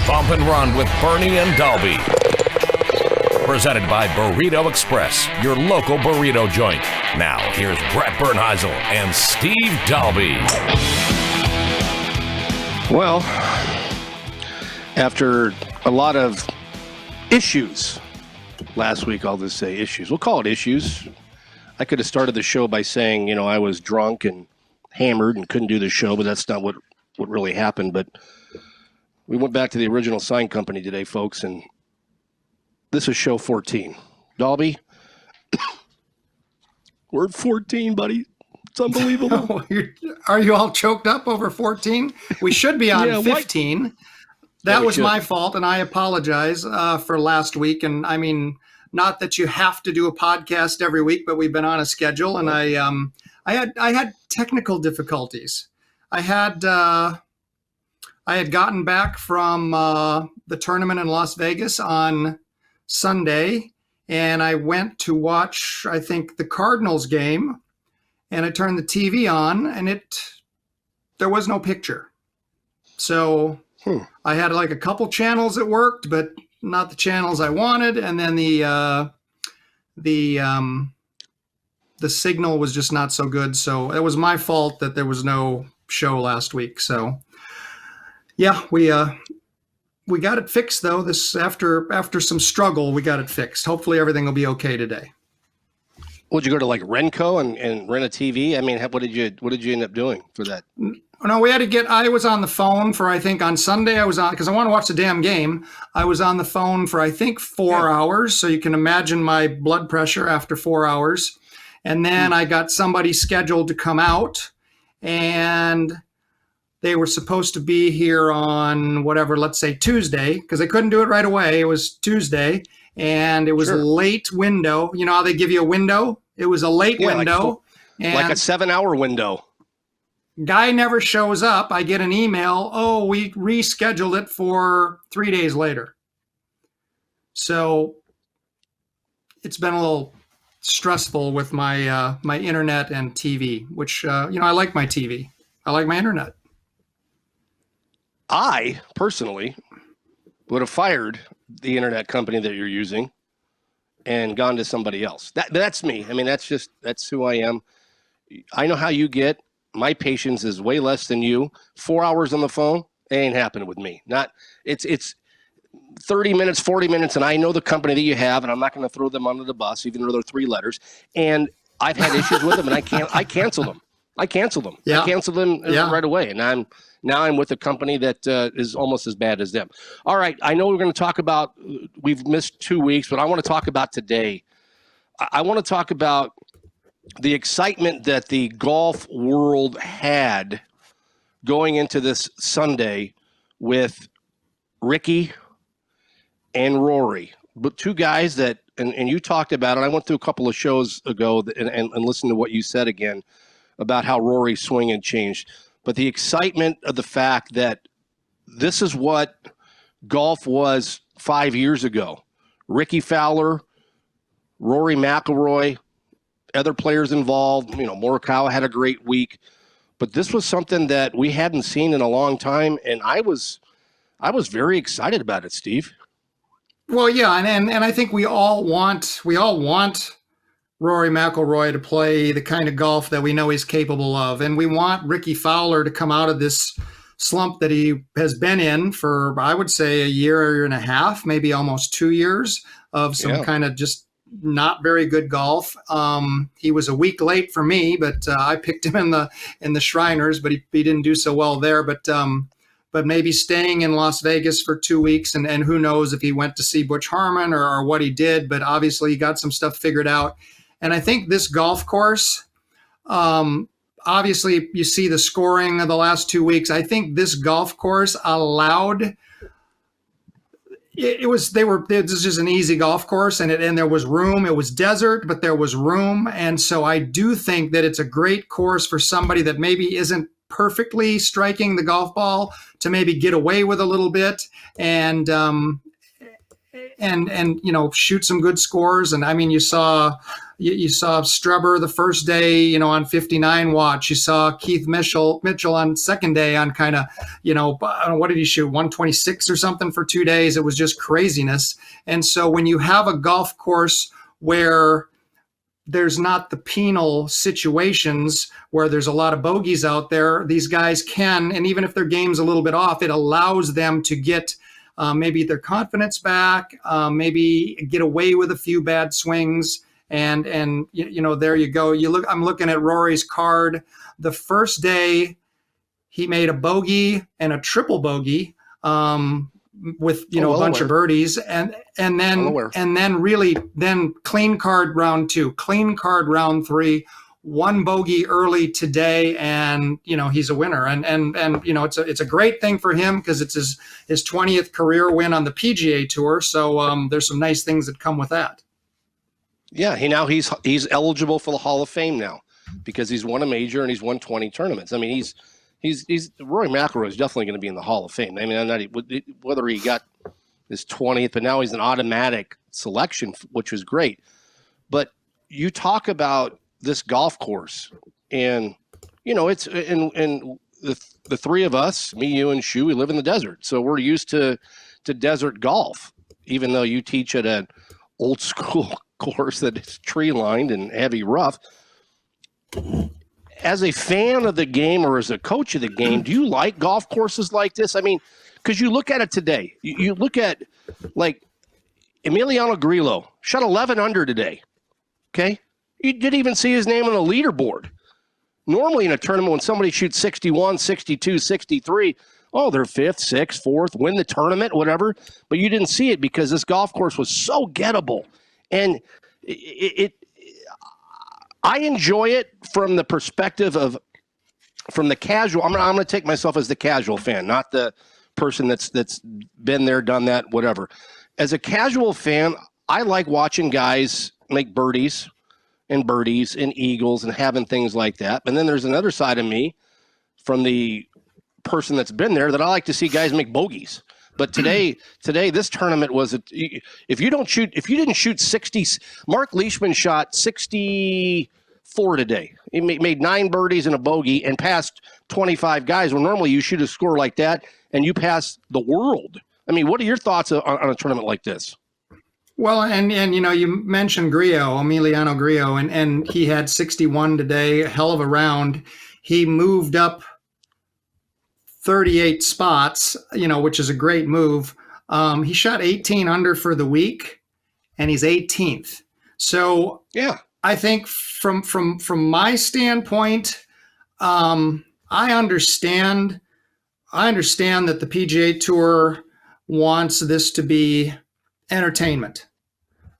Bump and Run with Bernie and Dahlby. Presented by Burrito Express, your local burrito joint. Now, here's Brett Bernheisel and Steve Dahlby. Well, after a lot of issues last week, I'll just say issues. We'll call it issues. I could have started the show by saying, I was drunk and hammered and couldn't do the show, but that's not what really happened. But we went back to the original sign company today, folks, and this is show 14. Dahlby, we're at 14, buddy. It's unbelievable. Are you all choked up over 14? We should be on 15. That was my fault, and I apologize for last week. And I mean, not that you have to do a podcast every week, but we've been on a schedule, and I had technical difficulties. I had gotten back from the tournament in Las Vegas on Sunday, and I went to watch, I think, the Cardinals game, and I turned the TV on, and there was no picture. So I had like a couple channels that worked, but not the channels I wanted, and then the signal was just not so good. So it was my fault that there was no show last week. So yeah, we got it fixed though. This after some struggle, we got it fixed. Hopefully everything will be okay today. Would you go to like Renco and rent a TV? I mean, what did you end up doing for that? No, I was on the phone for, I think on Sunday I was on, because I want to watch the damn game. I was on the phone for, I think 4 hours. So you can imagine my blood pressure after 4 hours. And then I got somebody scheduled to come out, and they were supposed to be here on whatever, let's say Tuesday, because they couldn't do it right away. It was Tuesday, and it was a late window. You know how they give you a window? It was a late window. Like a 7-hour window. Guy never shows up. I get an email. Oh, we rescheduled it for 3 days later. So it's been a little stressful with my my internet and TV, which I like my TV. I like my internet. I personally would have fired the internet company that you're using and gone to somebody else. That's me. I mean, that's who I am. I know how you get. My patience is way less than you. 4 hours on the phone, it ain't happening with me. It's 30 minutes, 40 minutes, and I know the company that you have, and I'm not going to throw them under the bus, even though they're 3 letters. And I've had issues with them, and I cancel them. I cancel them. Yeah. I cancel them right away, and I'm with a company that is almost as bad as them. All right, I know we're going to talk about, we've missed 2 weeks, but I want to talk about today. I want to talk about the excitement that the golf world had going into this Sunday with Ricky and Rory, but 2 guys that, and you talked about it. I went through a couple of shows ago and listened to what you said again about how Rory's swing had changed. But the excitement of the fact that this is what golf was 5 years ago. Ricky Fowler, Rory McIlroy, other players involved. Morikawa had a great week. But this was something that we hadn't seen in a long time, and I was very excited about it, Steve. Well, yeah, and I think we all want Rory McIlroy to play the kind of golf that we know he's capable of, and we want Ricky Fowler to come out of this slump that he has been in for, I would say, a year and a half, maybe almost 2 years of some kind of just not very good golf. He was a week late for me, but I picked him in the Shriners, but he didn't do so well there. But maybe staying in Las Vegas for 2 weeks, and who knows if he went to see Butch Harmon or what he did, but obviously he got some stuff figured out. And I think this golf course, obviously you see the scoring of the last 2 weeks. I think this golf course allowed, this was just an easy golf course, and there was room. It was desert, but there was room. And so I do think that it's a great course for somebody that maybe isn't perfectly striking the golf ball to maybe get away with a little bit and shoot some good scores. And I mean, you saw You saw Strubber the first day, on 59 watts. You saw Keith Mitchell on second day on kind of, what did he shoot? 126 or something for 2 days. It was just craziness. And so when you have a golf course where there's not the penal situations where there's a lot of bogeys out there, these guys can, and even if their game's a little bit off, it allows them to get maybe their confidence back, maybe get away with a few bad swings. And there you go. I'm looking at Rory's card. The first day he made a bogey and a triple bogey, with a bunch of birdies, and then really clean card round 2, clean card round 3, 1 bogey early today, and he's a winner, and it's a great thing for him because it's his 20th career win on the PGA Tour. So there's some nice things that come with that. Yeah, he's eligible for the Hall of Fame now because he's won a major and he's won 20 tournaments. I mean, he's Rory McIlroy is definitely going to be in the Hall of Fame. I mean, whether he got his 20th, but now he's an automatic selection, which was great. But you talk about this golf course, and it's and the three of us, me, you, and Shu, we live in the desert, so we're used to desert golf. Even though you teach at an old school course that is tree lined and heavy rough. As a fan of the game or as a coach of the game, do you like golf courses like this? I mean, because you look at it today. You look at, like, Emiliano Grillo shot 11 under today, okay? You didn't even see his name on the leaderboard. Normally in a tournament when somebody shoots 61, 62, 63, oh, they're 5th, 6th, 4th, win the tournament, whatever. But you didn't see it because this golf course was so gettable. And I enjoy it from the perspective from the casual. I'm going to take myself as the casual fan, not the person that's been there, done that, whatever. As a casual fan, I like watching guys make birdies and eagles and having things like that. And then there's another side of me from the person that's been there that I like to see guys make bogeys. But today, this tournament was if you didn't shoot 60. Mark Leishman shot 64 today. He made 9 birdies and a bogey and passed 25 guys. Where normally you shoot a score like that and you pass the world. I mean, what are your thoughts on a tournament like this? Well, and you mentioned Emiliano Grillo, and he had 61 today, a hell of a round. He moved up 38 spots, which is a great move. He shot 18 under for the week, and he's 18th. So yeah, I think from my standpoint, I understand that the PGA Tour wants this to be entertainment.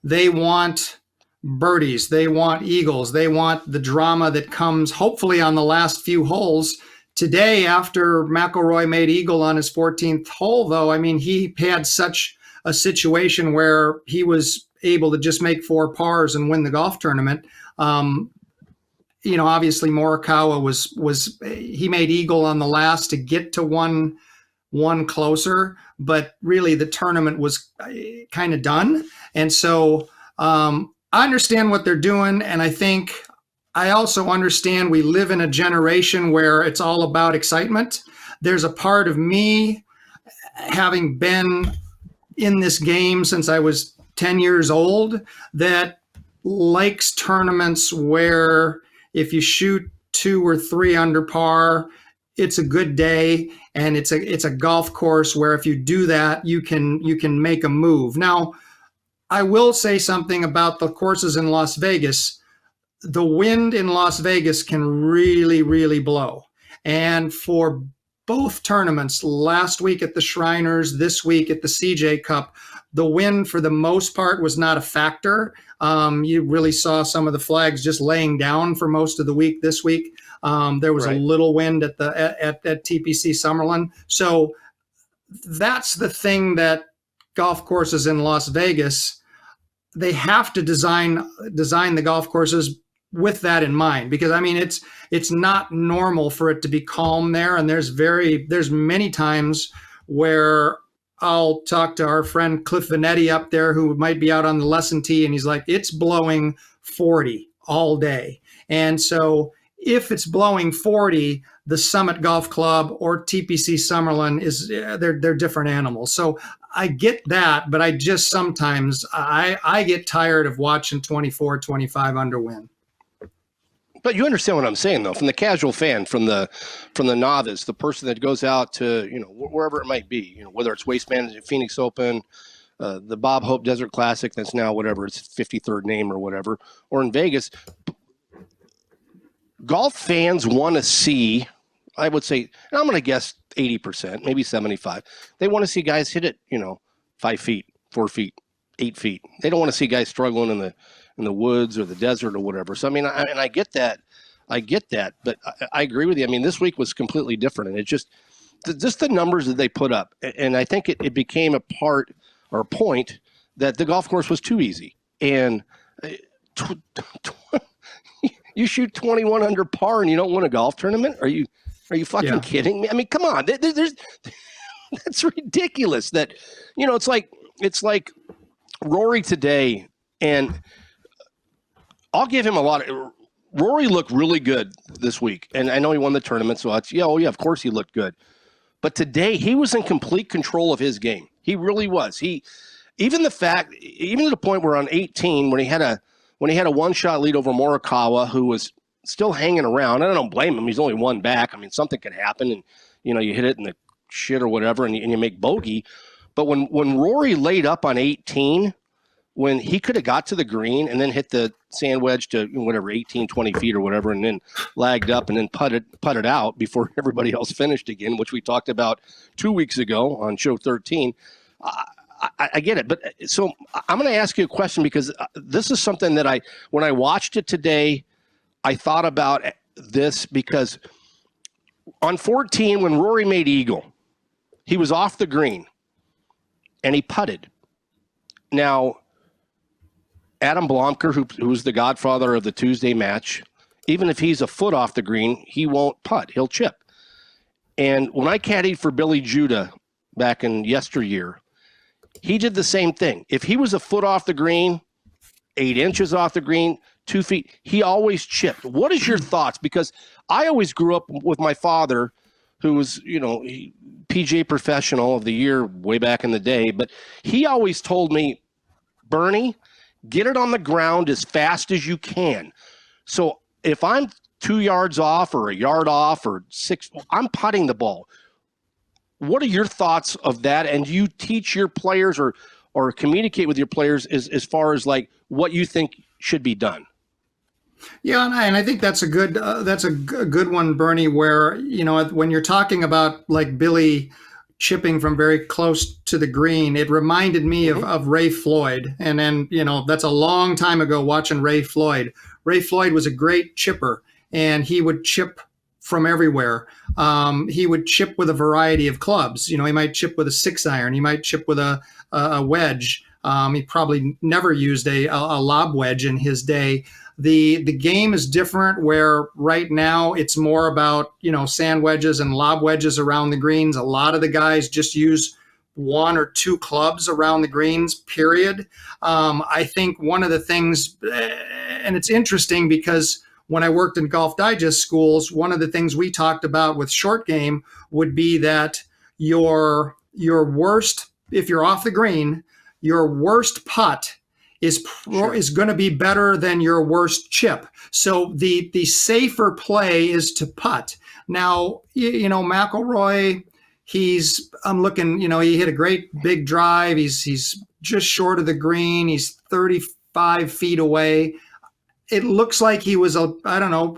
They want birdies, they want eagles, they want the drama that comes hopefully on the last few holes. Today, after McIlroy made eagle on his 14th hole, though, I mean, he had such a situation where he was able to just make 4 pars and win the golf tournament. Obviously Morikawa was he made eagle on the last to get to one closer, but really the tournament was kind of done. And so I understand what they're doing, and I also understand we live in a generation where it's all about excitement. There's a part of me, having been in this game since I was 10 years old, that likes tournaments where if you shoot 2 or 3 under par, it's a good day, and it's a golf course where if you do that, you can make a move. Now, I will say something about the courses in Las Vegas. The wind in Las Vegas can really, really blow. And for both tournaments, last week at the Shriners, this week at the CJ Cup, the wind for the most part was not a factor. You really saw some of the flags just laying down for most of the week this week. There was a little wind at TPC Summerlin. So that's the thing that golf courses in Las Vegas, they have to design the golf courses with that in mind, because I mean it's not normal for it to be calm there, and there's many times where I'll talk to our friend Cliff Vanetti up there, who might be out on the lesson tee, and he's like, it's blowing 40 all day. And so if it's blowing 40, the Summit Golf Club or TPC Summerlin they're different animals. So I get that, but I just sometimes I get tired of watching 24, 25 under win. But you understand what I'm saying, though, from the casual fan, from the novice, the person that goes out to, wherever it might be, whether it's Waste Management, Phoenix Open, the Bob Hope Desert Classic, that's now whatever, its 53rd name or whatever, or in Vegas, golf fans want to see, I would say, and I'm going to guess 80%, maybe 75. They want to see guys hit it, 5 feet, 4 feet, 8 feet. They don't want to see guys struggling in the woods or the desert or whatever. So, I mean, I get that. But I agree with you. I mean, this week was completely different. And it just the numbers that they put up. And I think it became a part or a point that the golf course was too easy. And you shoot 21 under par and you don't win a golf tournament? Are you fucking kidding me? I mean, come on. That's ridiculous. That, it's like Rory today, and I'll give him a lot of. Rory looked really good this week, and I know he won the tournament, so of course he looked good. But today he was in complete control of his game. He really was. Even to the point where on 18, when he had a one-shot lead over Morikawa, who was still hanging around, and I don't blame him. He's only one back. I mean, something could happen, and you hit it in the shit or whatever, and you make bogey. But when Rory laid up on 18, when he could have got to the green and then hit the sand wedge to whatever 18, 20 feet or whatever, and then lagged up and then putted out before everybody else finished again, which we talked about 2 weeks ago on show 13. I get it. But so I'm going to ask you a question, because this is something that when I watched it today, I thought about this, because on 14, when Rory made eagle, he was off the green and he putted. Now, Adam Blomker, who's the godfather of the Tuesday match, even if he's a foot off the green, he won't putt. He'll chip. And when I caddied for Billy Judah back in yesteryear, he did the same thing. If he was a foot off the green, 8 inches off the green, 2 feet, he always chipped. What is your thoughts? Because I always grew up with my father, who was, PGA Professional of the Year way back in the day, but he always told me, Bernie, get it on the ground as fast as you can. So if I'm 2 yards off or a yard off or 6, I'm putting the ball. What are your thoughts of that? And do you teach your players or communicate with your players as far as like what you think should be done? Yeah, and I think that's a good one, Bernie, where, when you're talking about like Billy chipping from very close to the green, it reminded me of Ray Floyd. And then, that's a long time ago watching Ray Floyd. Ray Floyd was a great chipper, and he would chip from everywhere. He would chip with a variety of clubs. He might chip with a 6-iron. He might chip with a wedge. He probably never used a lob wedge in his day. The game is different, where right now it's more about, sand wedges and lob wedges around the greens. A lot of the guys just use 1 or 2 clubs around the greens, period. I think one of the things, and it's interesting because when I worked in Golf Digest schools, one of the things we talked about with short game would be that your worst, if you're off the green, your worst putt is going to be better than your worst chip. So the safer play is to putt. Now, McIlroy, I'm looking, he hit a great big drive. He's just short of the green. He's 35 feet away. It looks like he was a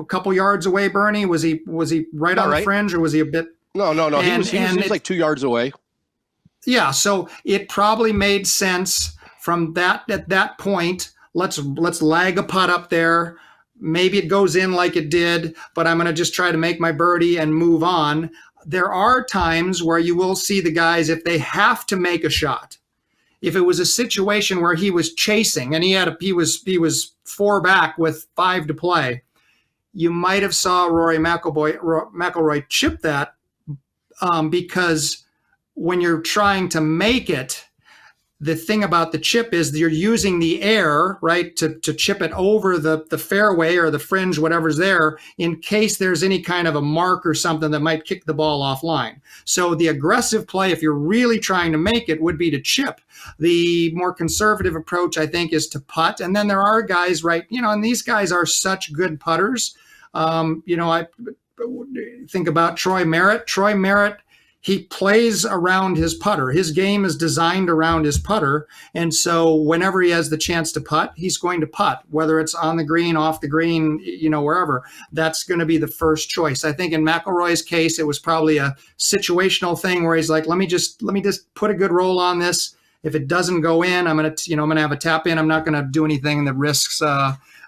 couple yards away, Bernie. Was he right on the fringe, or was he a bit? No. He was like 2 yards away. Yeah. So it probably made sense from that, at that point. Let's lag a putt up there. Maybe it goes in like it did, but I'm going to just try to make my birdie and move on. There are times where you will see the guys, if they have to make a shot, if it was a situation where he was chasing and he was 4 back with 5 to play, you might have saw Rory McIlroy chip that, because when you're trying to make it, the thing about the chip is you're using the air, right, to chip it over the fairway or the fringe, whatever's there, in case there's any kind of a mark or something that might kick the ball offline. So the aggressive play, if you're really trying to make it, would be to chip. The more conservative approach, I think, is to putt. And then there are guys, right, and these guys are such good putters. I think about Troy Merritt. Troy Merritt, he plays around his putter. His game is designed around his putter. And so whenever he has the chance to putt, he's going to putt, whether it's on the green, off the green, wherever. That's going to be the first choice. I think in McIlroy's case, it was probably a situational thing where he's like, let me just put a good roll on this. If it doesn't go in, I'm going to have a tap in. I'm not going to do anything that risks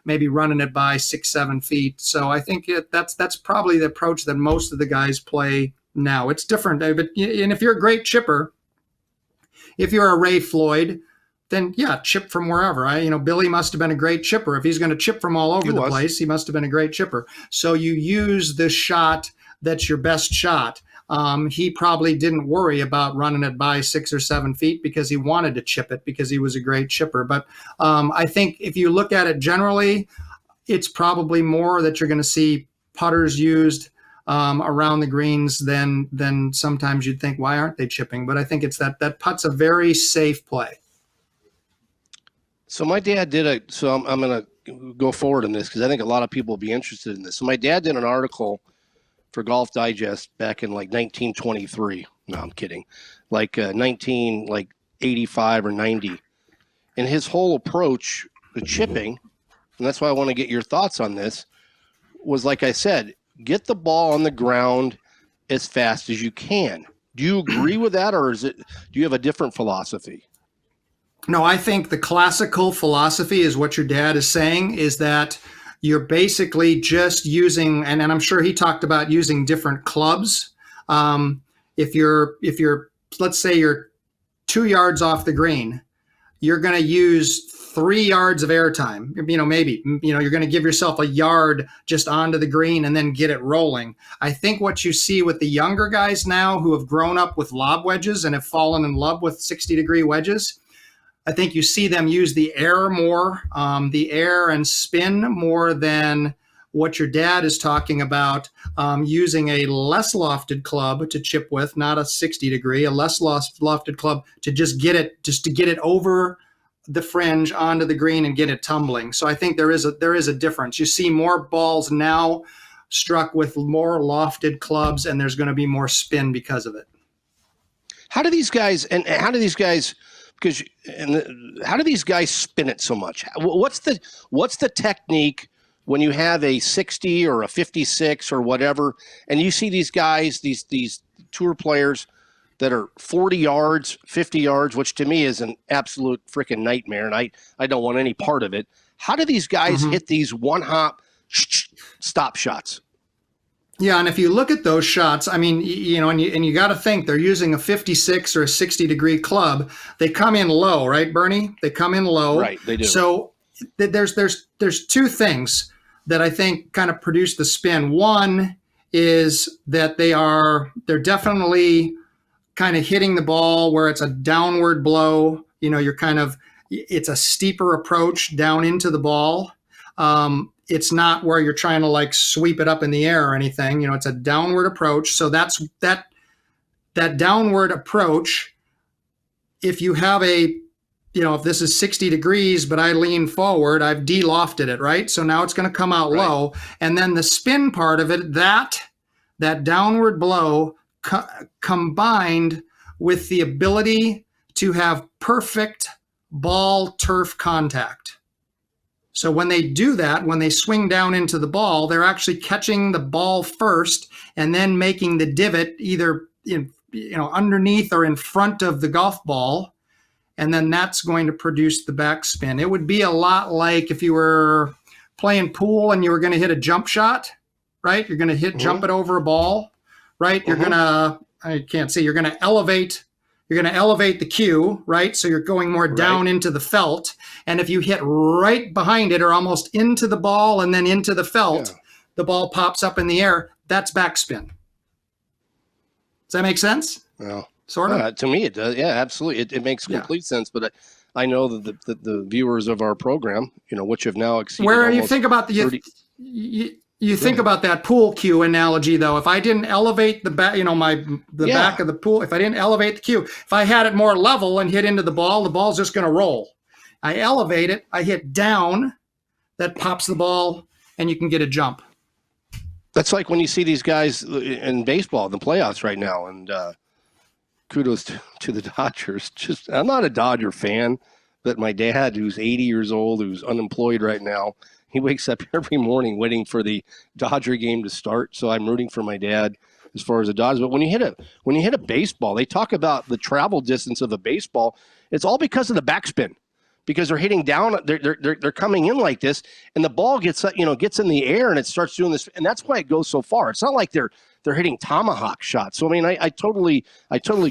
maybe running it by 6-7 feet. So I think that's probably the approach that most of the guys play now. It's different, but and if you're a great chipper, if you're a Ray Floyd, then yeah, chip from wherever. Billy must have been a great chipper. If he's going to chip from all over the place, he must have been a great chipper. So you use the shot that's your best shot. He probably didn't worry about running it by 6 or 7 feet because he wanted to chip it because he was a great chipper. But I think if you look at it generally, it's probably more that you're going to see putters used around the greens than sometimes you'd think, why aren't they chipping? But I think it's that putt's a very safe play. So my dad did so I'm going to go forward in this because I think a lot of people will be interested in this. So my dad did an article for Golf Digest back in like 1923. No, I'm kidding. Like 1985 or 90. And his whole approach to chipping, and that's why I want to get your thoughts on this, was like I said, get the ball on the ground as fast as you can. Do you agree with that, or do you have a different philosophy? No, I think the classical philosophy is what your dad is saying, is that you're basically just using, and I'm sure he talked about using different clubs. If you're, let's say you're 2 yards off the green, you're going to use 3 yards of airtime. Maybe, you're going to give yourself a yard just onto the green and then get it rolling. I think what you see with the younger guys now who have grown up with lob wedges and have fallen in love with 60-degree wedges, I think you see them use the air more, the air and spin more than what your dad is talking about, using a less lofted club to chip with, not a 60-degree, a less lofted club to just get it over the fringe onto the green and get it tumbling. So I think there is a difference. You see more balls now struck with more lofted clubs, and there's going to be more spin because of it. How do these guys spin it so much? What's the technique when you have a 60 or a 56 or whatever, and you see these guys, these tour players that are 40 yards, 50 yards, which to me is an absolute freaking nightmare, and I don't want any part of it. How do these guys hit these one-hop stop shots? Yeah, and if you look at those shots, I mean, and you got to think they're using a 56 or a 60-degree club. They come in low, right, Bernie? They come in low. Right, they do. So there's two things that I think kind of produce the spin. One is that they're definitely kind of hitting the ball where it's a downward blow. It's a steeper approach down into the ball. It's not where you're trying to like sweep it up in the air or anything. It's a downward approach. So that's that downward approach. If you have if this is 60 degrees, but I lean forward, I've de-lofted it, right? So now it's going to come out low. And then the spin part of it, that downward blow combined with the ability to have perfect ball turf contact. So when they do that, when they swing down into the ball, they're actually catching the ball first and then making the divot either underneath or in front of the golf ball. And then that's going to produce the backspin. It would be a lot like if you were playing pool and you were going to hit a jump shot, right? You're going to jump it over a ball, right? You're going to elevate the cue, right? So you're going more down into the felt. And if you hit right behind it or almost into the ball and then into the felt, the ball pops up in the air. That's backspin. Does that make sense? Well, sort of. To me, it does. Yeah, absolutely. It makes complete sense. But I know that the viewers of our program, which have now exceeded where you think about you think about that pool cue analogy, though. If I didn't elevate the back, back of the pool, if I didn't elevate the cue, if I had it more level and hit into the ball's just going to roll. I elevate it, I hit down, that pops the ball, and you can get a jump. That's like when you see these guys in baseball, in the playoffs right now, and kudos to the Dodgers. I'm not a Dodger fan, but my dad, who's 80 years old, who's unemployed right now, he wakes up every morning waiting for the Dodger game to start. So I'm rooting for my dad as far as the Dodgers. But when you hit a baseball, they talk about the travel distance of a baseball. It's all because of the backspin, because they're hitting down. They're coming in like this, and the ball gets in the air and it starts doing this, and that's why it goes so far. It's not like they're hitting tomahawk shots. So I mean, I totally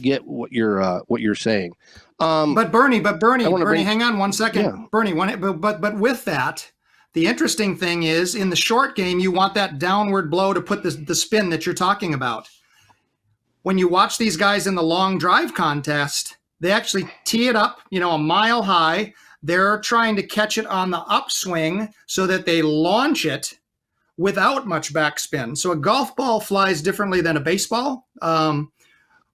get what you're saying. But Bernie, hang on one second. Yeah. Bernie, but with that, the interesting thing is, in the short game, you want that downward blow to put the spin that you're talking about. When you watch these guys in the long drive contest, they actually tee it up, a mile high. They're trying to catch it on the upswing so that they launch it without much backspin. So a golf ball flies differently than a baseball,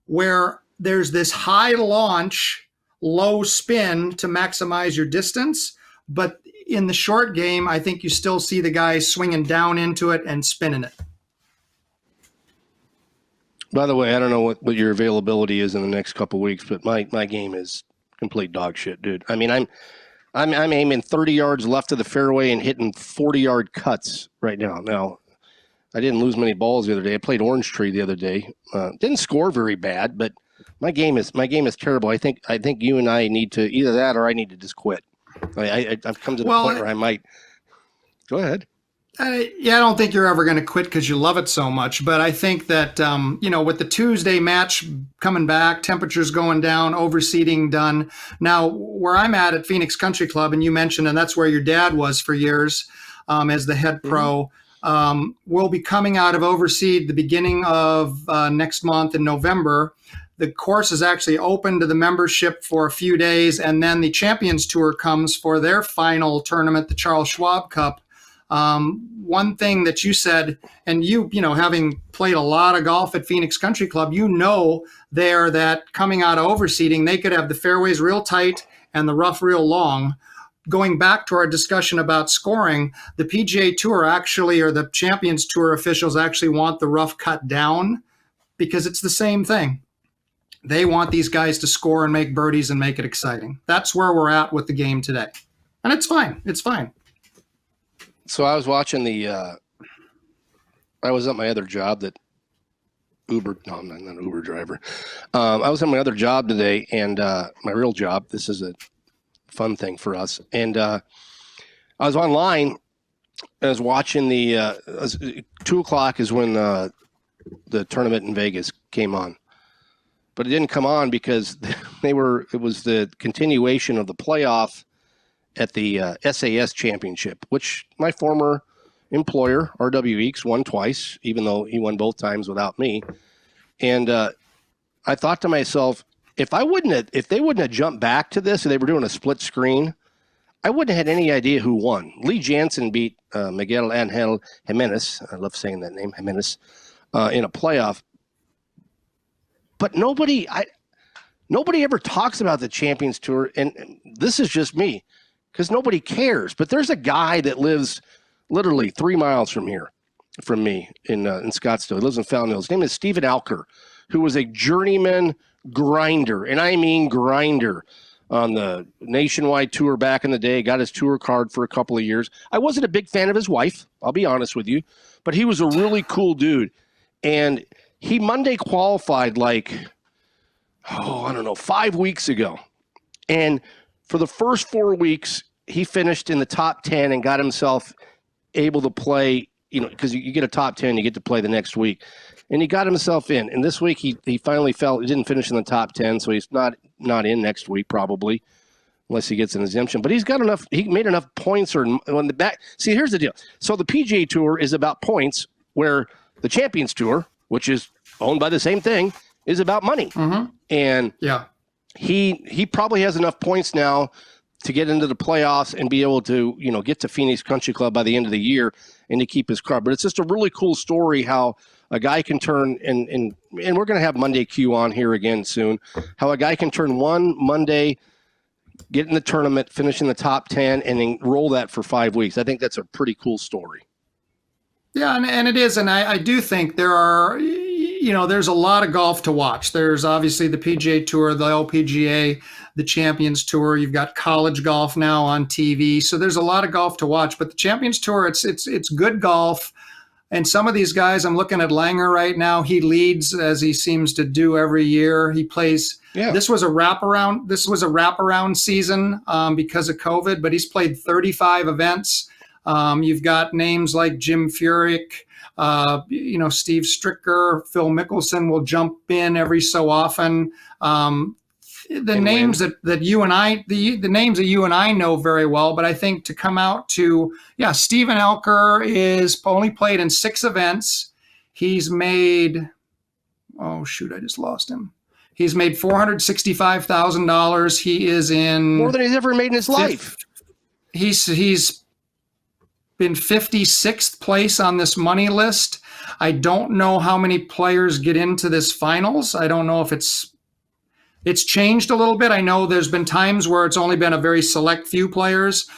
where there's this high launch, low spin to maximize your distance. But in the short game, I think you still see the guys swinging down into it and spinning it. By the way, I don't know what your availability is in the next couple of weeks, but my game is complete dog shit, dude. I mean, I'm aiming 30 yards left of the fairway and hitting 40-yard cuts right now. Now, I didn't lose many balls the other day. I played Orange Tree the other day. Didn't score very bad, but my game is terrible. I think you and I need to either that or I need to just quit. I've come to the point where I might. Go ahead. I don't think you're ever going to quit because you love it so much. But I think that, with the Tuesday match coming back, temperatures going down, overseeding done. Now, where I'm at Phoenix Country Club, and you mentioned, and that's where your dad was for years as the head pro, we'll be coming out of overseed the beginning of next month in November. The course is actually open to the membership for a few days, and then the Champions Tour comes for their final tournament, the Charles Schwab Cup. One thing that you said, and you having played a lot of golf at Phoenix Country Club, there that coming out of overseeding, they could have the fairways real tight and the rough real long. Going back to our discussion about scoring, the PGA Tour actually, or the Champions Tour officials actually want the rough cut down because it's the same thing. They want these guys to score and make birdies and make it exciting. That's where we're at with the game today. And it's fine. It's fine. So I was watching I was at my other job that I'm not an Uber driver. I was at my other job today, and my real job, this is a fun thing for us. And I was online. I was watching 2:00 is when the tournament in Vegas came on. But it didn't come on because it was the continuation of the playoff at the SAS Championship, which my former employer, RW Eeks, won twice, even though he won both times without me. And I thought to myself, if they wouldn't have jumped back to this and they were doing a split screen, I wouldn't have had any idea who won. Lee Jansen beat Miguel Angel Jimenez. I love saying that name, Jimenez, in a playoff. But nobody ever talks about the Champions Tour, and this is just me, because nobody cares. But there's a guy that lives literally 3 miles from me in Scottsdale. He lives in Fountain Hills. His name is Stephen Alker, who was a journeyman grinder, and I mean grinder, on the nationwide tour back in the day. Got his tour card for a couple of years. I wasn't a big fan of his wife, I'll be honest with you, but he was a really cool dude. And he Monday qualified 5 weeks ago. And for the first 4 weeks, he finished in the top 10 and got himself able to play, because you get a top 10, you get to play the next week. And he got himself in. And this week, he finally he didn't finish in the top 10, so he's not in next week probably, unless he gets an exemption. But he made enough points on the back. See, here's the deal. So the PGA Tour is about points, where the Champions Tour, which is owned by the same thing, is about money. Mm-hmm. And Yeah. he probably has enough points now to get into the playoffs and be able to, get to Phoenix Country Club by the end of the year and to keep his car. But it's just a really cool story how a guy can turn, and we're going to have Monday Q on here again soon, how a guy can turn one Monday, get in the tournament, finish in the top 10, and then roll that for 5 weeks. I think that's a pretty cool story. Yeah, and it is. And I do think there's a lot of golf to watch. There's obviously the PGA Tour, the LPGA, the Champions Tour. You've got college golf now on TV. So there's a lot of golf to watch. But the Champions Tour, it's good golf. And some of these guys, I'm looking at Langer right now. He leads as he seems to do every year. He plays. Yeah. This was a wraparound season because of COVID, but he's played 35 events. You've got names like Jim Furyk, Steve Stricker, Phil Mickelson will jump in every so often. The names that you and I know very well, but I think to come out to, Steven Elker is only played in 6 events. He's made, I just lost him. He's made $465,000. He is in more than he's ever made in his life. He's been 56th place on this money list. I don't know how many players get into this finals. I don't know if it's changed a little bit. I know there's been times where it's only been a very select few players.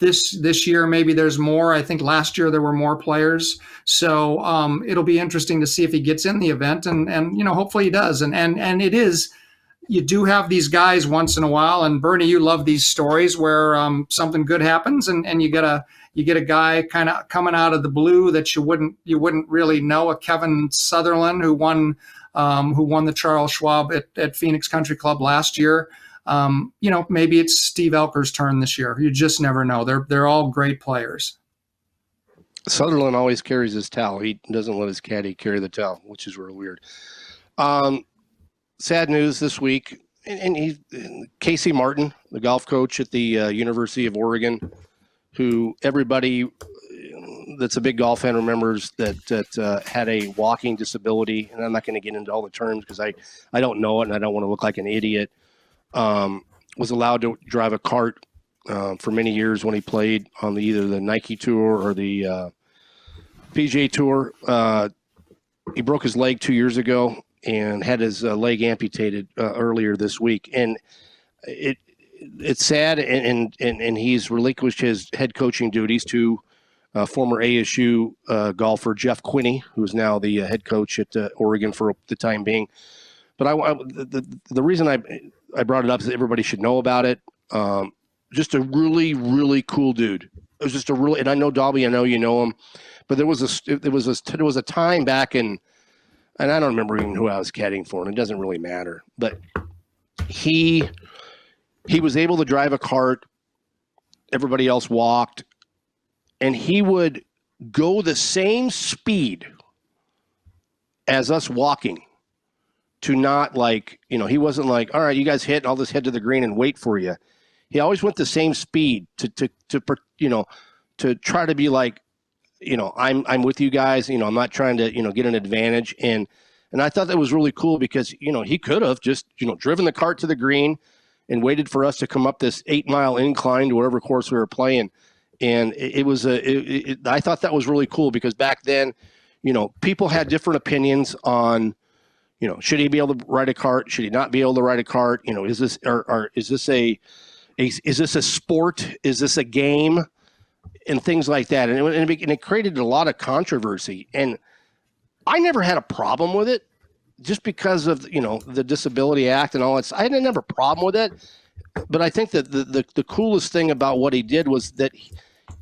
This year, maybe there's more. I think last year there were more players. So it'll be interesting to see if he gets in the event, and hopefully he does. And it is, you do have these guys once in a while. And Bernie, you love these stories where something good happens, and you get a guy kind of coming out of the blue that you wouldn't really know. A Kevin Sutherland who won the Charles Schwab at Phoenix Country Club last year. Maybe it's Steve Elker's turn this year. You just never know. They're all great players. Sutherland always carries his towel. He doesn't let his caddy carry the towel, which is real weird. Sad news this week. And Casey Martin, the golf coach at the University of Oregon, who everybody that's a big golf fan remembers that had a walking disability. And I'm not going to get into all the terms because I don't know it and I don't want to look like an idiot. Was allowed to drive a cart for many years when he played on either the Nike Tour or the PGA Tour. He broke his leg 2 years ago and had his leg amputated earlier this week. And it's sad, and he's relinquished his head coaching duties to former ASU golfer Jeff Quinney, who's now the head coach at Oregon for the time being. But the reason I brought it up is that everybody should know about it. Just a really, really cool dude. It was just and I know Dahlby, I know you know him, but there was a time back in, and I don't remember even who I was caddying for, and it doesn't really matter. But he was able to drive a cart. Everybody else walked, and he would go the same speed as us walking. To not he wasn't like, all right, you guys hit, I'll just head to the green and wait for you. He always went the same speed to try to be like, I'm with you guys. I'm not trying to, get an advantage. And I thought that was really cool because, he could have just, driven the cart to the green and waited for us to come up this 8-mile incline to whatever course we were playing. And I thought that was really cool because back then, people had different opinions on, should he be able to ride a cart? Should he not be able to ride a cart? Is this a sport? Is this a game? And things like that. And it created a lot of controversy. And I never had a problem with it just because of, the Disability Act and all that. I didn't have a problem with it. But I think that the coolest thing about what he did was that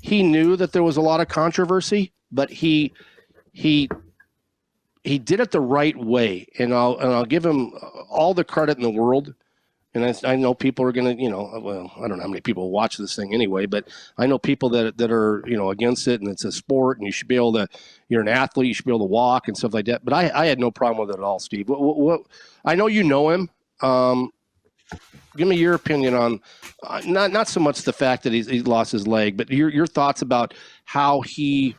he knew that there was a lot of controversy, but he did it the right way, and I'll give him all the credit in the world. And I know people are going to, I don't know how many people watch this thing anyway, but I know people that are, against it, and it's a sport, and you should be able to, you're an athlete, you should be able to walk and stuff like that. But I had no problem with it at all, Steve. What I know you know him. Give me your opinion on not so much the fact that he lost his leg, but your thoughts about how he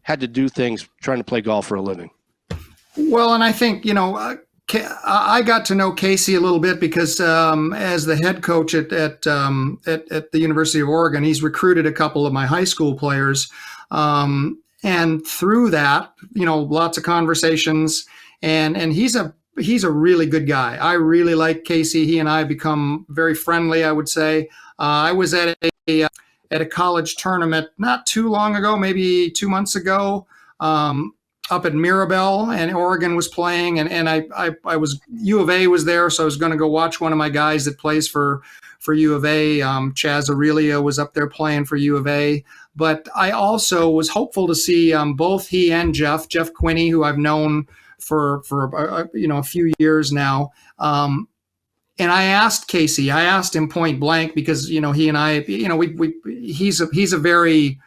had to do things trying to play golf for a living. Well, and I think, I got to know Casey a little bit because as the head coach at the University of Oregon, he's recruited a couple of my high school players, and through that, lots of conversations, and he's a really good guy. I really like Casey. He and I have become very friendly, I would say. I was at a college tournament not too long ago, maybe 2 months ago. Up at Mirabel, and Oregon was playing, and I was, U of A was there, so I was going to go watch one of my guys that plays for U of A. Chaz Aurelio was up there playing for U of A, but I also was hopeful to see both he and Jeff Quinney, who I've known for a few years now. And I asked Casey, I asked him point blank because he and I, he's a very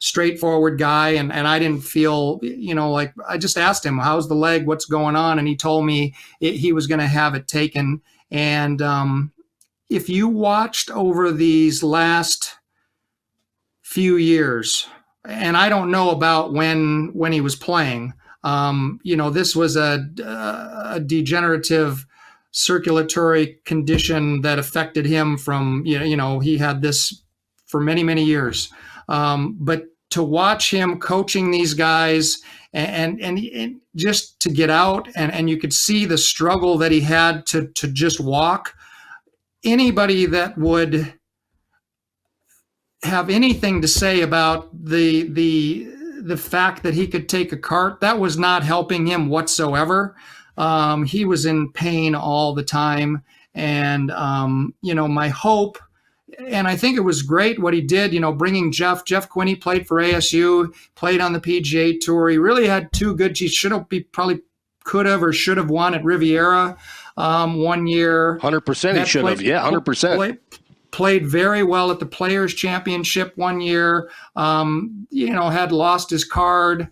straightforward guy, and I didn't feel, like, I just asked him, how's the leg, what's going on, and he told me he was going to have it taken. And if you watched over these last few years, and I don't know about when he was playing, this was a degenerative circulatory condition that affected him from, he had this for many, many years. But to watch him coaching these guys and just to get out, and you could see the struggle that he had to just walk. Anybody that would have anything to say about the fact that he could take a cart, that was not helping him whatsoever. He was in pain all the time. And, my hope, and I think it was great what he did, bringing Jeff Quinney played for ASU, played on the PGA Tour. He really had two good, he probably could have or should have won at Riviera 1 year. 100% he should have, yeah, 100%. Played very well at the Players Championship 1 year, had lost his card.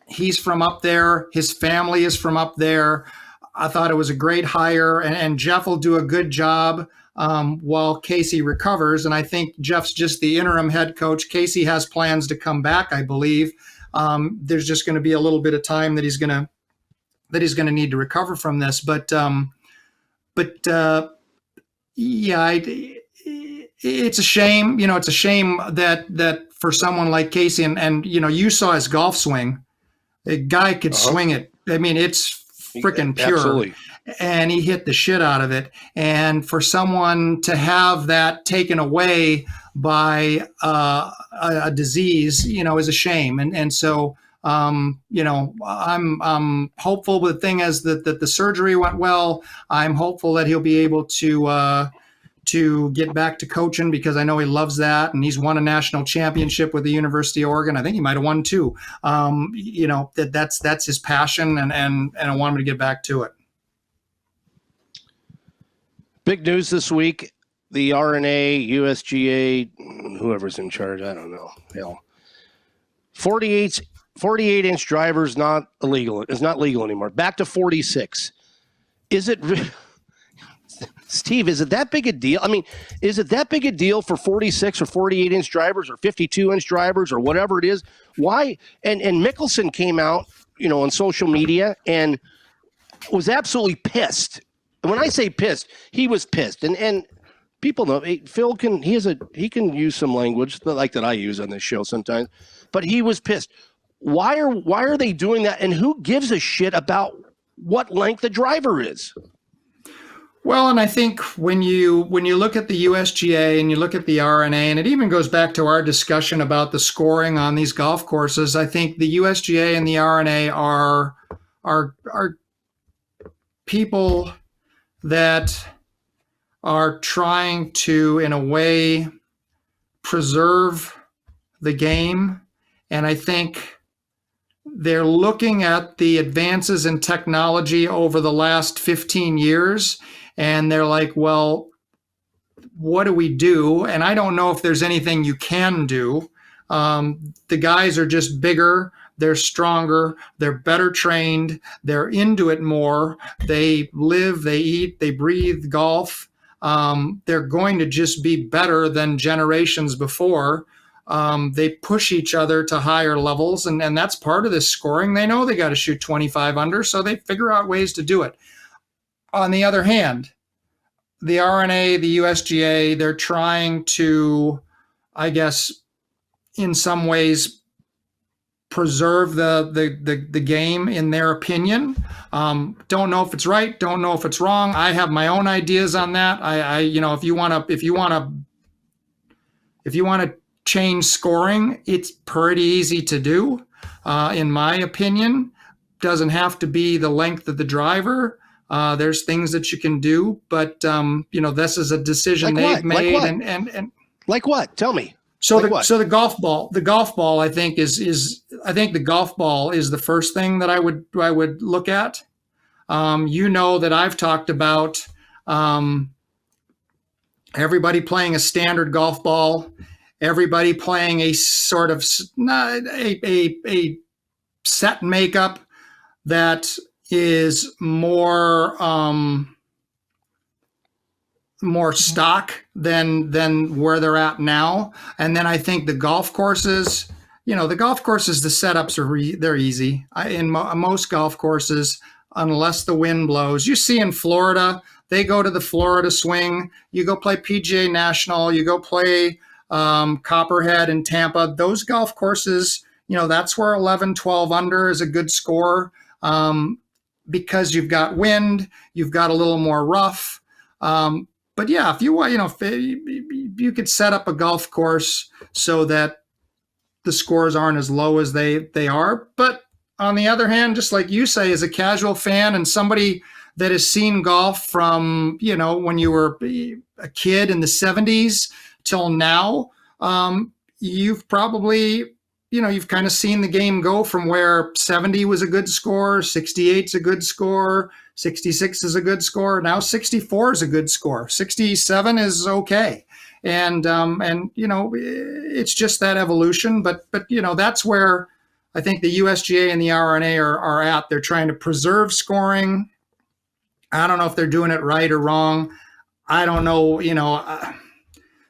He's from up there. His family is from up there. I thought it was a great hire, and Jeff will do a good job while Casey recovers. And I think Jeff's just the interim head coach. Casey has plans to come back, I believe. There's just going to be a little bit of time that he's going to need to recover from this. But it's a shame. It's a shame that for someone like Casey, and you saw his golf swing. A guy could swing it. I mean, it's freaking pure. Absolutely. And he hit the shit out of it. And for someone to have that taken away by a disease, is a shame. And so, I'm hopeful. But the thing is that the surgery went well. I'm hopeful that he'll be able to get back to coaching, because I know he loves that, and he's won a national championship with the University of Oregon. I think he might have won two. That's his passion, and I want him to get back to it. Big news this week: the RNA, USGA, whoever's in charge, I don't know. Hell, 48-inch drivers not illegal. Is not legal anymore. Back to 46. Is it? Steve, is it that big a deal? I mean, is it that big a deal for 46 or 48-inch drivers or 52-inch drivers or whatever it is? Why? And Mickelson came out, on social media and was absolutely pissed. And when I say pissed, he was pissed. And people know Phil can use some language like that I use on this show sometimes, but he was pissed. Why are they doing that? And who gives a shit about what length the driver is? Well, and I think when you look at the USGA and you look at the RNA, and it even goes back to our discussion about the scoring on these golf courses, I think the USGA and the RNA are people that are trying to, in a way, preserve the game. And I think they're looking at the advances in technology over the last 15 years. And they're like, well, what do we do? And I don't know if there's anything you can do. The guys are just bigger. They're stronger. They're better trained. They're into it more. They live, they eat, they breathe golf. They're going to just be better than generations before. They push each other to higher levels, and that's part of this scoring. They know they got to shoot 25 under, so they figure out ways to do it. On the other hand, the RNA, the USGA, they're trying to, I guess, in some ways, preserve the game in their opinion. Don't know if it's right. Don't know if it's wrong. I have my own ideas on that. If you want to change scoring, it's pretty easy to do. In my opinion, doesn't have to be the length of the driver. There's things that you can do, but this is a decision they've made. And like what? Tell me. So the golf ball, I think the golf ball is the first thing that I would look at. That I've talked about everybody playing a standard golf ball, everybody playing a sort of a set makeup that is more stock than where they're at now. And then I think the golf courses, the setups they're easy. In most golf courses, unless the wind blows, you see in Florida, they go to the Florida swing. You go play PGA National, you go play Copperhead in Tampa. Those golf courses, that's where 11, 12 under is a good score, because you've got wind, you've got a little more rough. But yeah, if you want, if you could set up a golf course so that the scores aren't as low as they are. But on the other hand, just like you say, as a casual fan and somebody that has seen golf from, when you were a kid in the 70s till now, you've probably, you've kind of seen the game go from where 70 was a good score, 68's a good score, 66 is a good score. Now 64 is a good score. 67 is okay. And it's just that evolution. But that's where I think the USGA and the RNA are at. They're trying to preserve scoring. I don't know if they're doing it right or wrong. I don't know.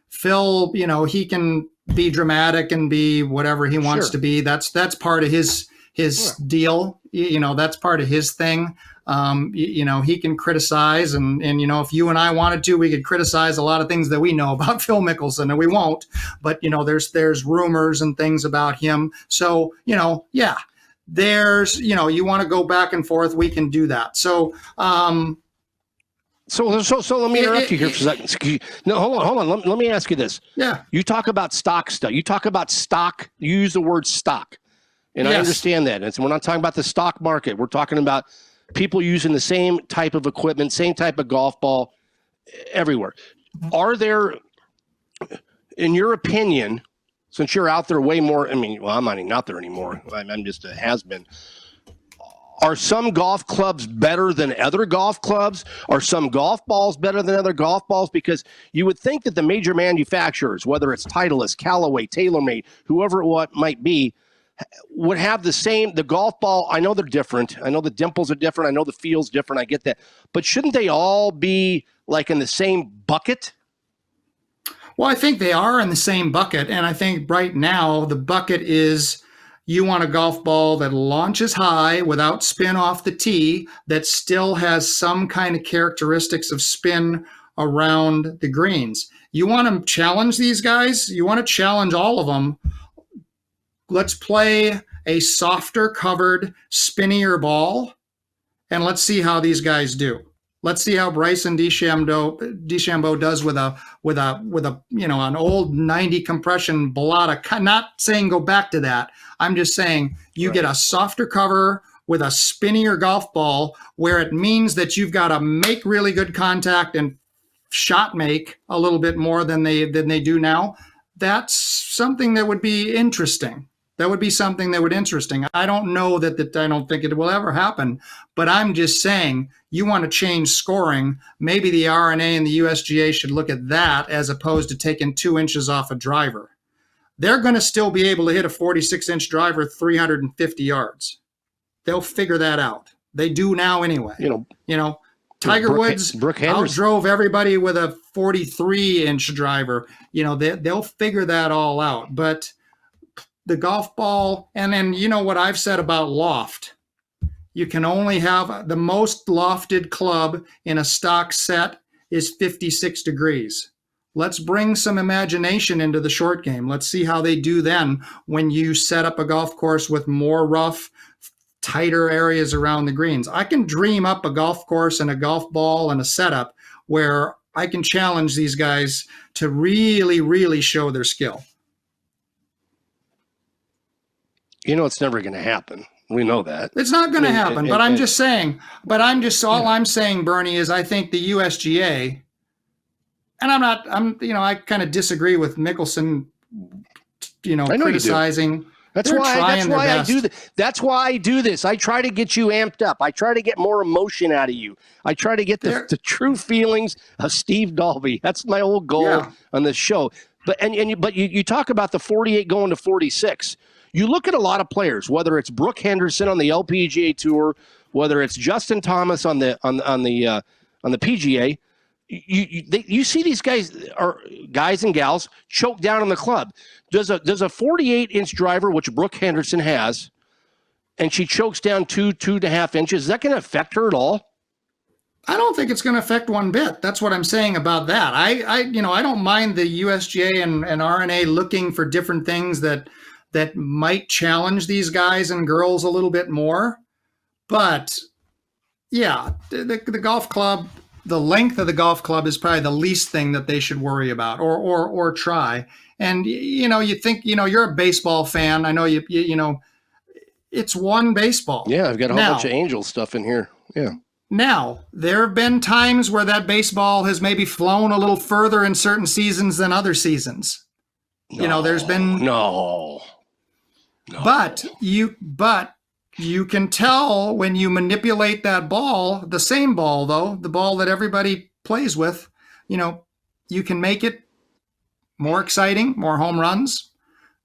Phil, he can be dramatic and be whatever he wants to be. That's part of his deal. That's part of his thing. He can criticize and if you and I wanted to, we could criticize a lot of things that we know about Phil Mickelson, and we won't, but there's rumors and things about him. So, there's, you want to go back and forth, we can do that. So, So let me interrupt you here for a second. No, hold on. Let me ask you this. Yeah. You talk about stock stuff. You talk about stock. You use the word stock. And yes. I understand that. And so we're not talking about the stock market. We're talking about people using the same type of equipment, same type of golf ball everywhere. Are there, in your opinion, since you're out there way more, I'm not even out there anymore. I'm just a has-been. Are some golf clubs better than other golf clubs? Are some golf balls better than other golf balls? Because you would think that the major manufacturers, whether it's Titleist, Callaway, TaylorMade, whoever it might be, would have the golf ball. I know they're different. I know the dimples are different. I know the feel's different. I get that. But shouldn't they all be like in the same bucket? Well, I think they are in the same bucket. And I think right now the bucket is, you want a golf ball that launches high without spin off the tee, that still has some kind of characteristics of spin around the greens. You want to challenge these guys? You want to challenge all of them? Let's play a softer covered, spinnier ball, and let's see how these guys do. Let's see how Bryson DeChambeau does with an old 90 compression Balata. Not saying go back to that. I'm just saying you get a softer cover with a spinnier golf ball, where it means that you've got to make really good contact and shot make a little bit more than they do now. That's something that would be interesting. That would be something that would be interesting. I don't know that I don't think it will ever happen, but I'm just saying, you want to change scoring. Maybe the RNA and the USGA should look at that as opposed to taking 2 inches off a driver. They're going to still be able to hit a 46-inch driver 350 yards. They'll figure that out. They do now anyway. Tiger Woods Brooke Henderson outdrove everybody with a 43-inch driver. They'll figure that all out. But the golf ball, and then what I've said about loft. You can only have the most lofted club in a stock set is 56 degrees. Let's bring some imagination into the short game. Let's see how they do then when you set up a golf course with more rough, tighter areas around the greens. I can dream up a golf course and a golf ball and a setup where I can challenge these guys to really, really show their skill. It's never going to happen. We know that. It's not going to happen, but I'm just saying, I'm saying, Bernie, is I think the USGA, and I kind of disagree with Mickelson, criticizing. That's why I do this. That's why I do this. I try to get you amped up. I try to get more emotion out of you. I try to get the true feelings of Steve Dahlby. That's my whole goal on this show. But you talk about the 48 going to 46. You look at a lot of players, whether it's Brooke Henderson on the LPGA Tour, whether it's Justin Thomas on the PGA. You see these guys and gals choke down on the club. Does a 48-inch driver, which Brooke Henderson has, and she chokes down 2.5 inches, is that going to affect her at all? I don't think it's going to affect one bit. That's what I'm saying about that. I don't mind the USGA and RNA looking for different things that might challenge these guys and girls a little bit more. But yeah, the golf club, the length of the golf club is probably the least thing that they should worry about or try. And, you think, you're a baseball fan. I know it's one baseball. Yeah, I've got a whole bunch of Angel stuff in here. Yeah. Now, there have been times where that baseball has maybe flown a little further in certain seasons than other seasons. There's been no. But you can tell when you manipulate that ball, the same ball though, the ball that everybody plays with, you can make it more exciting, more home runs,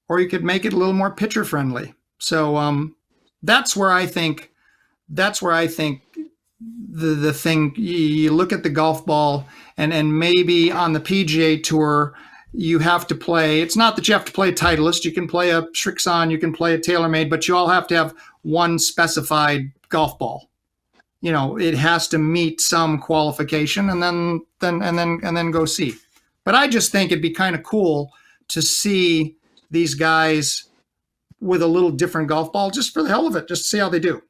or you could make it a little more pitcher friendly. So that's where I think the thing, you look at the golf ball and maybe on the PGA Tour, you have to play. It's not that you have to play a Titleist. You can play a Srixon. You can play a TaylorMade, but you all have to have one specified golf ball. It has to meet some qualification, and then go see. But I just think it'd be kind of cool to see these guys with a little different golf ball, just for the hell of it, just to see how they do.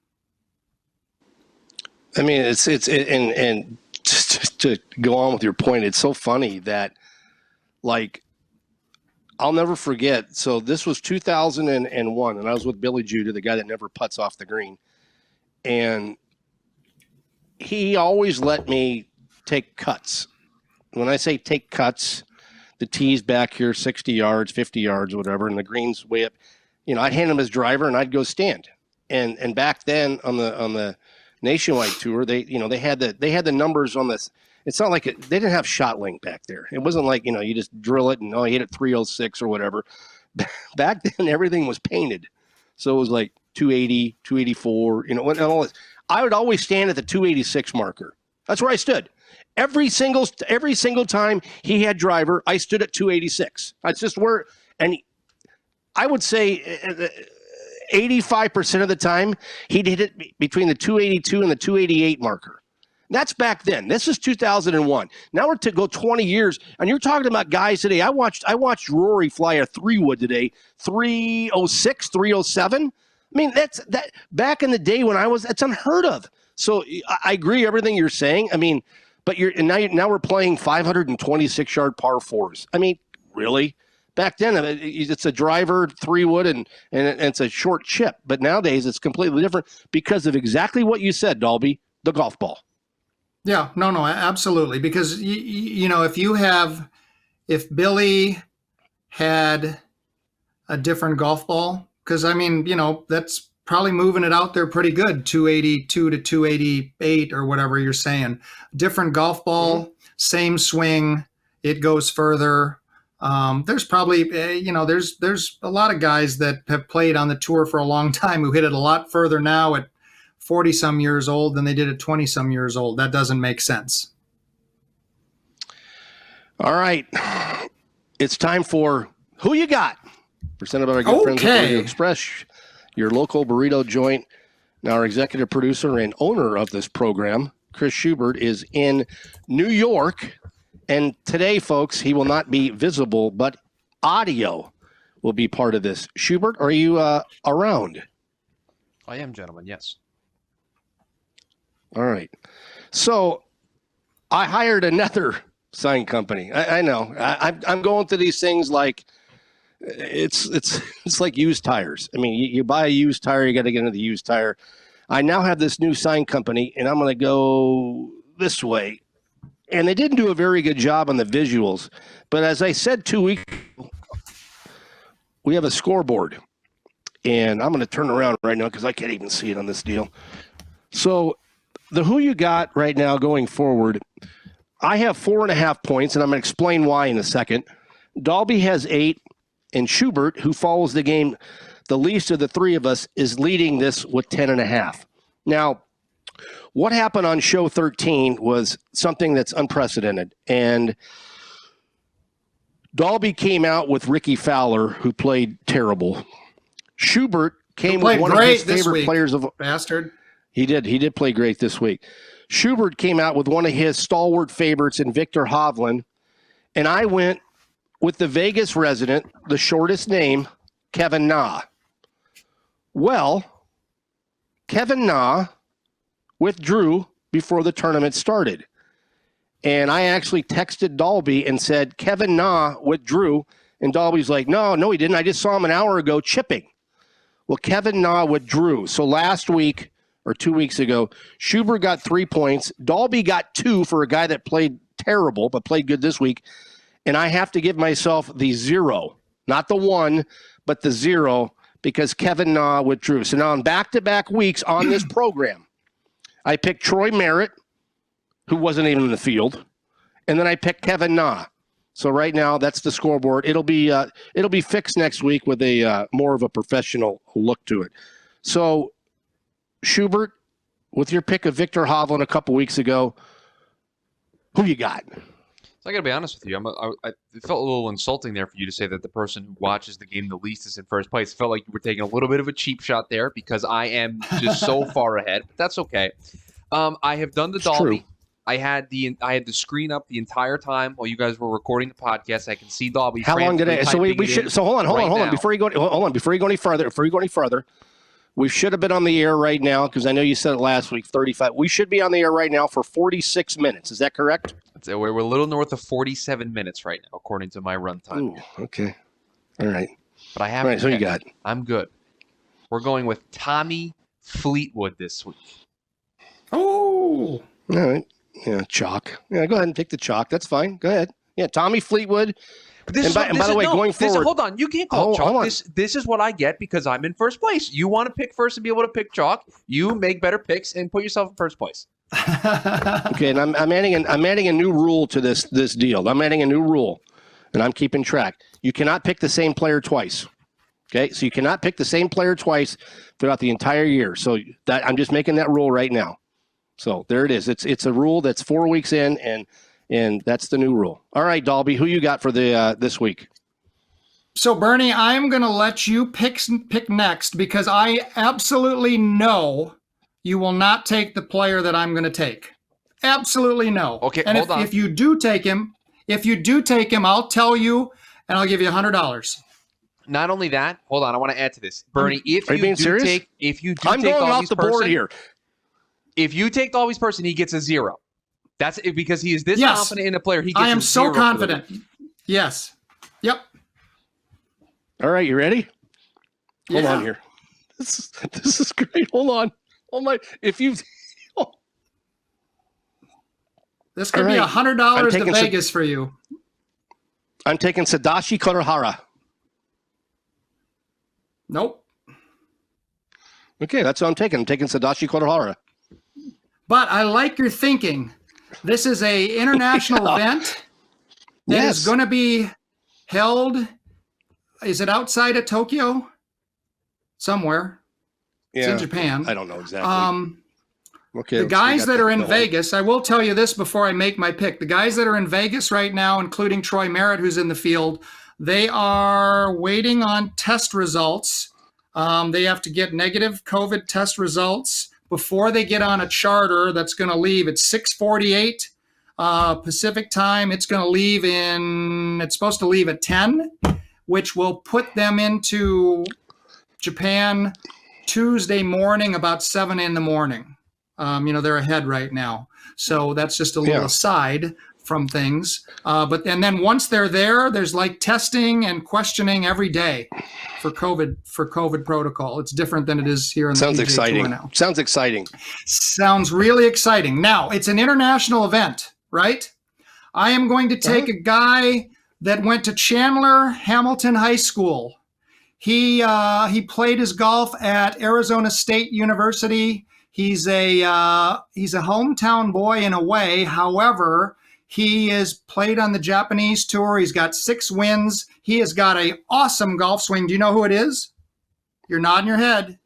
I mean, and just to go on with your point, it's so funny that. I'll never forget. So this was 2001, and I was with Billy Judah, the guy that never putts off the green. And he always let me take cuts. When I say take cuts, the tee's back here 60 yards, 50 yards, whatever, and the green's way up. I'd hand him his driver, and I'd go stand. And back then on the Nationwide Tour, they had the numbers on this. It's not like they didn't have shot link back there. It wasn't like, you just drill it and you hit it 306 or whatever. Back then, everything was painted. So it was like 280, 284, and all this. I would always stand at the 286 marker. That's where I stood. Every single time he had driver, I stood at 286. That's just where, and I would say 85% of the time, he'd hit it between the 282 and the 288 marker. That's back then. This is 2001. Now we're to go 20 years, and you're talking about guys today. I watched Rory fly a 3-wood today, 306, 307. I mean, that's back in the day when that's unheard of. So I agree everything you're saying. I mean, but now we're playing 526-yard par fours. I mean, really? Back then, it's a driver 3-wood and it's a short chip. But nowadays, it's completely different because of exactly what you said, Dahlby, the golf ball. Yeah, no, absolutely. Because, if Billy had a different golf ball, because, that's probably moving it out there pretty good, 282 to 288 or whatever you're saying. Different golf ball, same swing, it goes further. There's probably, there's a lot of guys that have played on the tour for a long time who hit it a lot further now at 40-some years old than they did at 20-some years old. That doesn't make sense. All right. It's time for Who You Got? Presented by our good friends at Burrito Express, your local burrito joint. Now, our executive producer and owner of this program, Chris Schubert, is in New York. And today, folks, he will not be visible, but audio will be part of this. Schubert, are you around? I am, gentlemen, yes. All right. So I hired another sign company. I know. I'm going through these things like it's like used tires. I mean, you buy a used tire, you got to get into the used tire. I now have this new sign company, and I'm going to go this way. And they didn't do a very good job on the visuals. But as I said 2 weeks ago, we have a scoreboard. And I'm going to turn around right now because I can't even see it on this deal. So the Who You Got right now going forward, I have 4.5 points, and I'm going to explain why in a second. Dahlby has 8, and Schubert, who follows the game the least of the three of us, is leading this with 10.5. Now, what happened on show 13 was something that's unprecedented, and Dahlby came out with Ricky Fowler, who played terrible. Schubert came with one of his favorite players of bastard. He did play great this week. Schubert came out with one of his stalwart favorites in Victor Hovland, and I went with the Vegas resident, the shortest name, Kevin Na. Well, Kevin Na withdrew before the tournament started. And I actually texted Dahlby and said, Kevin Na withdrew. And Dahlby's like, no, he didn't. I just saw him an hour ago chipping. Well, Kevin Na withdrew. So last week or 2 weeks ago, Schubert got 3 points. Dahlby got 2 for a guy that played terrible but played good this week. And I have to give myself the 0, not the 1, but the 0, because Kevin Na withdrew. So now in back-to-back weeks on this program, I picked Troy Merritt, who wasn't even in the field, and then I picked Kevin Na. So right now, that's the scoreboard. It'll be fixed next week with a more of a professional look to it. So, Schubert, with your pick of Victor Hovland a couple weeks ago, who you got? So I got to be honest with you. It felt a little insulting there for you to say that the person who watches the game the least is in first place. It felt like you were taking a little bit of a cheap shot there because I am just so far ahead. But that's okay. I have done the Dahlby. I had the screen up the entire time while you guys were recording the podcast. I can see Dahlby. How long did I? So we should. So hold on. Before you go any further, we should have been on the air right now because I know you said it last week. 35. We should be on the air right now for 46 minutes. Is that correct? We're a little north of 47 minutes right now, according to my runtime. Ooh, okay. All right. But I have. All right. So you got. I'm good. We're going with Tommy Fleetwood this week. Oh. All right. Yeah, chalk. Yeah, go ahead and pick the chalk. That's fine. Go ahead. Yeah, Tommy Fleetwood. And by the way, going forward. Hold on. You can't call it chalk. This is what I get because I'm in first place. You want to pick first and be able to pick chalk. You make better picks and put yourself in first place. Okay, and I'm adding a new rule to this deal. I'm adding a new rule, and I'm keeping track. You cannot pick the same player twice. Okay, so you cannot pick the same player twice throughout the entire year. So that I'm just making that rule right now. So there it is. It's a rule that's 4 weeks in, and that's the new rule. All right, Dahlby, who you got for the this week? So Bernie, I'm going to let you pick next because I absolutely know you will not take the player that I'm going to take. Absolutely no. Okay, and hold on. If you do take him, I'll tell you, and I'll give you $100. Not only that, hold on, I want to add to this, Bernie. Are you being serious? I'm going off the board here. If you take Dahlby's person, he gets a 0. That's it because he is this confident in a player. He gets I am so confident. Yes. Yep. All right, you ready? Hold on here. This is great. Hold on. Oh my! If you, this could be $100 to Vegas for you. I'm taking Sadashi Kurihara. Nope. Okay, that's what I'm taking. I'm taking Sadashi Kurihara. But I like your thinking. This is a international event that is going to be held. Is it outside of Tokyo? Somewhere. It's in Japan. I don't know exactly. Okay, the guys that are in Vegas, I will tell you this before I make my pick. The guys that are in Vegas right now, including Troy Merritt, who's in the field, they are waiting on test results. They have to get negative COVID test results before they get on a charter that's going to leave at 6:48 Pacific time. It's supposed to leave at 10, which will put them into Japan Tuesday morning about 7 in the morning. They're ahead right now. So that's just a little aside from things. But then once they're there, there's like testing and questioning every day for COVID protocol. It's different than it is here in the PGA Tour now. Sounds exciting. Sounds really exciting. Now, it's an international event, right? I am going to take a guy that went to Chandler Hamilton High School. He played his golf at Arizona State University. He's a hometown boy in a way. However, he has played on the Japanese tour. He's got 6 wins. He has got an awesome golf swing. Do you know who it is? You're nodding your head.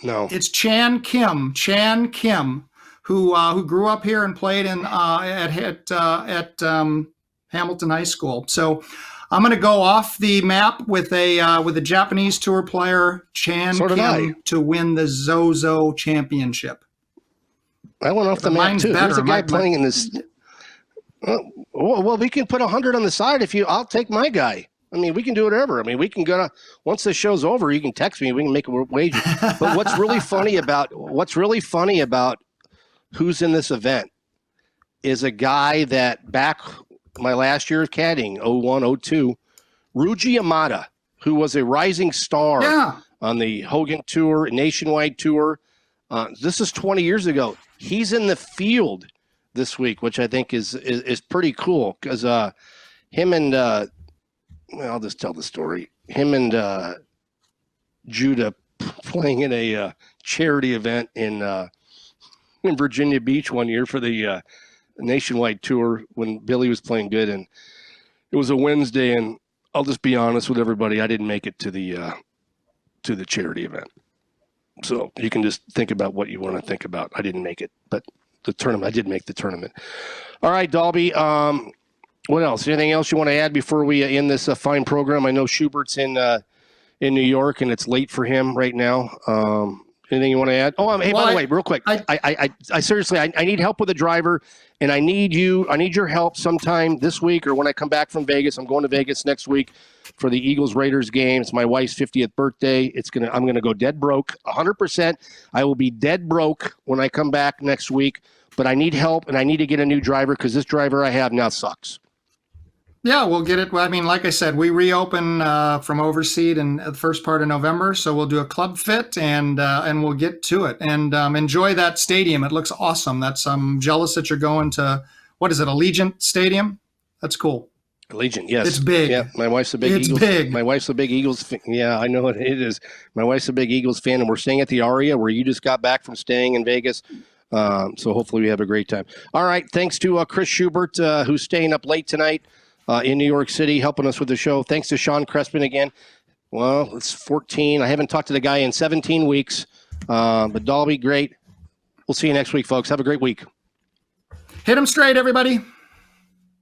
No. It's Chan Kim. Chan Kim, who grew up here and played at Hamilton High School. So I'm going to go off the map with a Japanese tour player, Chan Kim, to win the Zozo Championship. I went off the map too. There's a guy playing in this. Well, we can put 100 on the side I'll take my guy. I mean, we can do whatever. I mean, we can go to, once the show's over, you can text me. We can make a wager. But what's really funny about who's in this event is a guy that back my last year of caddying, 01, 02, Ryuji Yamada, who was a rising star on the Hogan Tour, Nationwide Tour. This is 20 years ago. He's in the field this week, which I think is pretty cool because him and I'll just tell the story. Him and Judah playing in a charity event in Virginia Beach one year for the Nationwide Tour when Billy was playing good, and it was a Wednesday. And I'll just be honest with everybody, I didn't make it to the charity event. So you can just think about what you want to think about. I didn't make it, but the tournament, I did make the tournament. All right, Dahlby. What else? Anything else you want to add before we end this fine program? I know Schubert's in New York, and it's late for him right now. Anything you want to add? Oh, hey, by the way, real quick, I seriously, I need help with a driver, and I need your help sometime this week or when I come back from Vegas. I'm going to Vegas next week for the Eagles-Raiders game. It's my wife's 50th birthday. I'm going to go dead broke, 100%. I will be dead broke when I come back next week, but I need help, and I need to get a new driver because this driver I have now sucks. Yeah, we'll get it. I mean, like I said, we reopen from Overseed in the first part of November, so we'll do a club fit and we'll get to it and enjoy that stadium. It looks awesome. I'm jealous that you're going to, what is it, Allegiant Stadium? That's cool. Allegiant, yes. It's big. Yeah, my wife's a big Eagles. Big. My wife's a big Eagles fan. Yeah, I know it is. My wife's a big Eagles fan, and we're staying at the Aria where you just got back from staying in Vegas. So hopefully we have a great time. All right, thanks to Chris Schubert, who's staying up late tonight. In New York City, helping us with the show. Thanks to Sean Crespin again. Well, it's 14. I haven't talked to the guy in 17 weeks. But Dahlby, great. We'll see you next week, folks. Have a great week. Hit 'em straight, everybody.